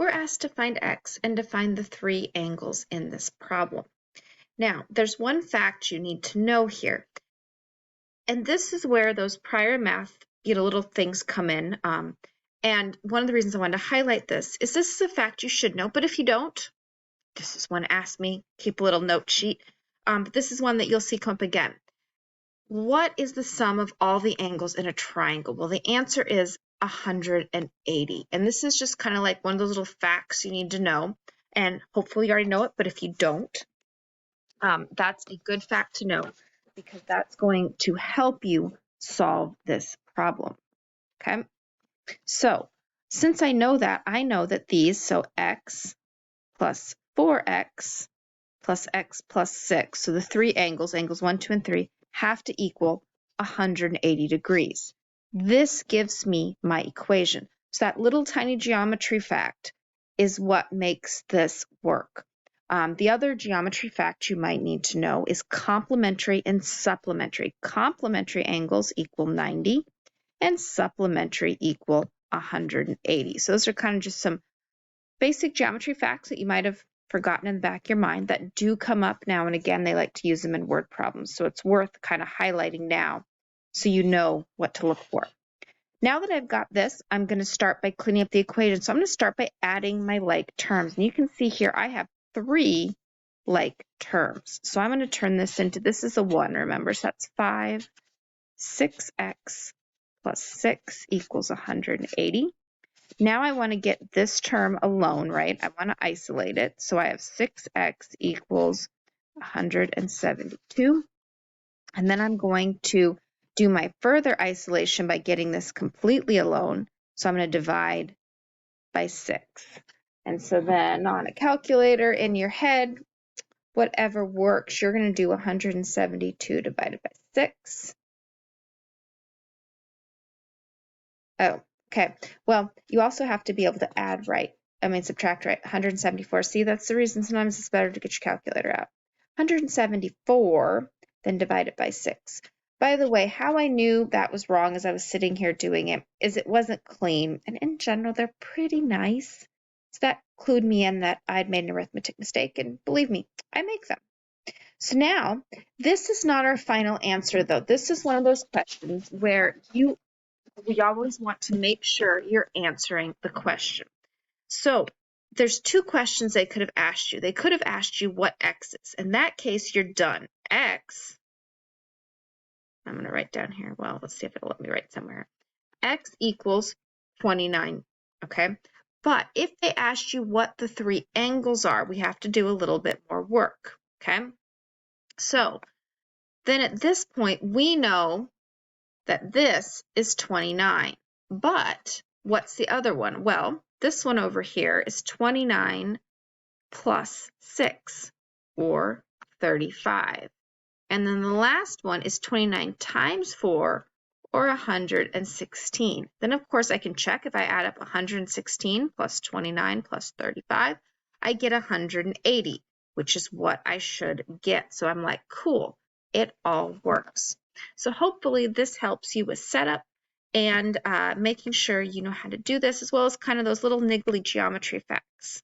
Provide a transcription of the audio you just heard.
we're asked to find x and to find the three angles in this problem. Now, there's one fact you need to know here. And this is where those prior math, little things come in. And one of the reasons I wanted to highlight this is a fact you should know, but if you don't, this is one ask me, keep a little note sheet. But this is one that you'll see come up again. What is the sum of all the angles in a triangle? Well, the answer is 180. And this is just kind of like one of those little facts you need to know. And hopefully you already know it, but if you don't, that's a good fact to know because that's going to help you solve this problem. Okay? So since I know that these, so x plus 4x plus x plus 6, so the three angles, angles 1, 2, and 3, have to equal 180 degrees. This gives me my equation. So that little tiny geometry fact is what makes this work. The other geometry fact you might need to know is complementary and supplementary. Complementary angles equal 90 and supplementary equal 180. So those are kind of just some basic geometry facts that you might have forgotten in the back of your mind that do come up now and again. They like to use them in word problems. So it's worth kind of highlighting now so you know what to look for. Now that I've got this, I'm going to start by cleaning up the equation. So I'm going to start by adding my like terms. And you can see here I have 3 like terms. So I'm going to turn this into, this is a 1, remember, so that's 5, 6x plus 6 equals 180. Now I want to get this term alone, right? I want to isolate it. So I have 6x equals 172. And then I'm going to do my further isolation by getting this completely alone. So I'm going to divide by 6. And so then on a calculator in your head, whatever works, you're going to do 172 divided by 6. Oh, okay. Well, you also have to be able to subtract right. 174. See, that's the reason sometimes it's better to get your calculator out. 174, then divide it by 6. By the way, how I knew that was wrong as I was sitting here doing it is it wasn't clean. And in general, they're pretty nice. So that clued me in that I'd made an arithmetic mistake. And believe me, I make them. So now, this is not our final answer, though. This is one of those questions where we always want to make sure you're answering the question. So there's 2 questions they could have asked you. They could have asked you what x is. In that case, you're done. X, I'm going to write down here. Well, let's see if it'll let me write somewhere. X equals 29, okay? But if they asked you what the 3 angles are, we have to do a little bit more work, okay? So then at this point, we know that this is 29. But what's the other one? Well, this one over here is 29 plus 6, or 35. And then the last one is 29 times 4, or 116. Then, of course, I can check if I add up 116 plus 29 plus 35, I get 180, which is what I should get. So I'm like, cool, it all works. So hopefully this helps you with setup and making sure you know how to do this, as well as kind of those little niggly geometry facts.